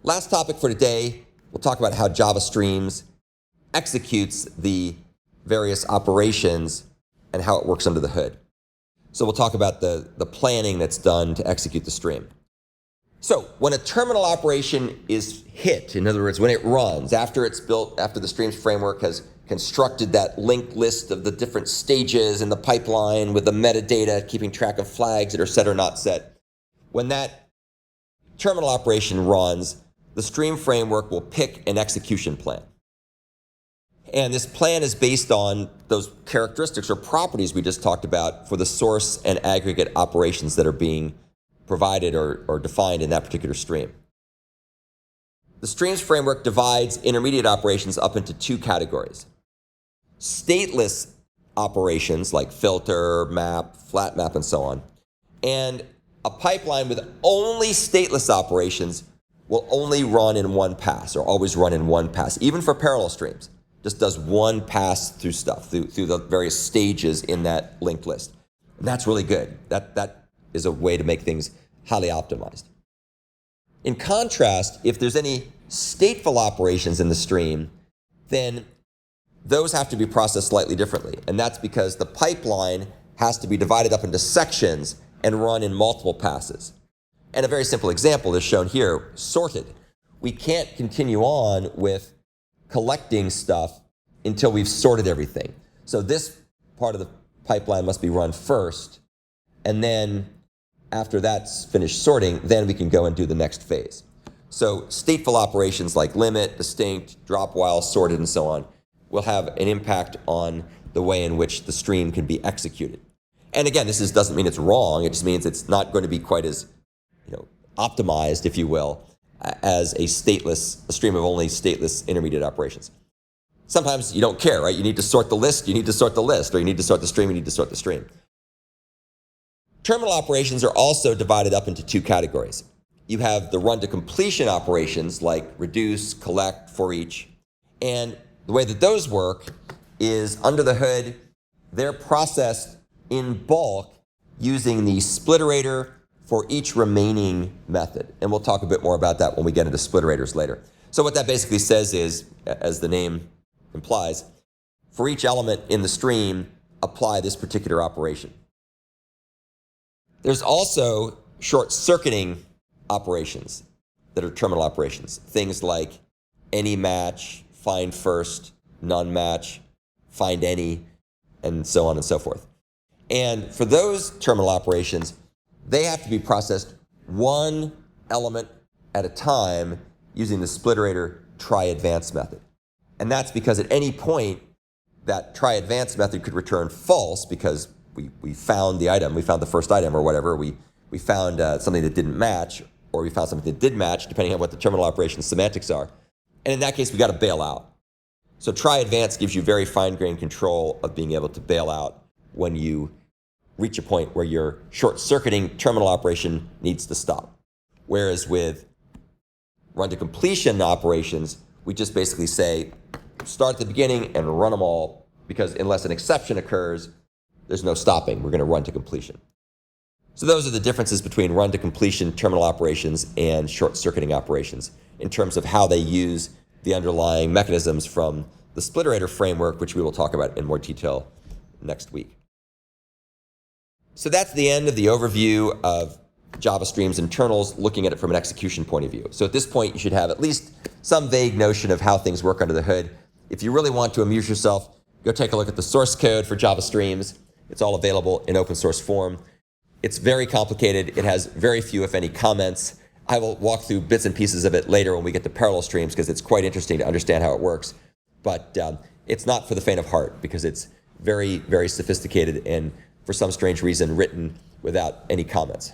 Last topic for today, we'll talk about how Java Streams executes the various operations and how it works under the hood. So we'll talk about the planning that's done to execute the stream. So when a terminal operation is hit, in other words, when it runs, after it's built, after the Streams framework has constructed that linked list of the different stages in the pipeline with the metadata, keeping track of flags that are set or not set, when that terminal operation runs, the Stream framework will pick an execution plan. And this plan is based on those characteristics or properties we just talked about for the source and aggregate operations that are being provided or defined in that particular stream. The Streams framework divides intermediate operations up into two categories. Stateless operations like filter, map, flat map, and so on. And a pipeline with only stateless operations will only run in one pass, or always run in one pass, even for parallel streams. Just does one pass through stuff, through the various stages in that linked list. And that's really good. That is a way to make things highly optimized. In contrast, if there's any stateful operations in the stream, then those have to be processed slightly differently. And that's because the pipeline has to be divided up into sections and run in multiple passes. And a very simple example is shown here, sorted. We can't continue on with collecting stuff until we've sorted everything. So this part of the pipeline must be run first, and then after that's finished sorting, then we can go and do the next phase. So stateful operations like limit, distinct, drop while, sorted, and so on will have an impact on the way in which the stream can be executed. And again, this doesn't mean it's wrong. It just means it's not going to be quite as optimized, if you will, as a stream of only stateless intermediate operations. Sometimes you don't care, right? You need to sort the list, you need to sort the list, or you need to sort the stream, you need to sort the stream. Terminal operations are also divided up into two categories. You have the run to completion operations like reduce, collect, for each. And the way that those work is under the hood, they're processed in bulk using the splitterator for each remaining method. And we'll talk a bit more about that when we get into splitterators later. So what that basically says is, as the name implies, for each element in the stream, apply this particular operation. There's also short-circuiting operations that are terminal operations. Things like any match, find first, none match, find any, and so on and so forth. And for those terminal operations, they have to be processed one element at a time using the splitterator try advance method. And that's because at any point, that try advance method could return false because we found the item, we found the first item or whatever, we found something that didn't match, or we found something that did match, depending on what the terminal operation semantics are. And in that case, we got to bail out. So try advance gives you very fine-grained control of being able to bail out when you reach a point where your short-circuiting terminal operation needs to stop. Whereas with run to completion operations, we just basically say, start at the beginning and run them all, because unless an exception occurs, there's no stopping. We're going to run to completion. So those are the differences between run to completion terminal operations and short-circuiting operations in terms of how they use the underlying mechanisms from the splitterator framework, which we will talk about in more detail next week. So that's the end of the overview of Java Streams internals, looking at it from an execution point of view. So at this point, you should have at least some vague notion of how things work under the hood. If you really want to amuse yourself, go take a look at the source code for Java Streams. It's all available in open source form. It's very complicated. It has very few, if any, comments. I will walk through bits and pieces of it later when we get to parallel streams, because it's quite interesting to understand how it works. But it's not for the faint of heart, because it's very, very sophisticated and, for some strange reason, written without any comments.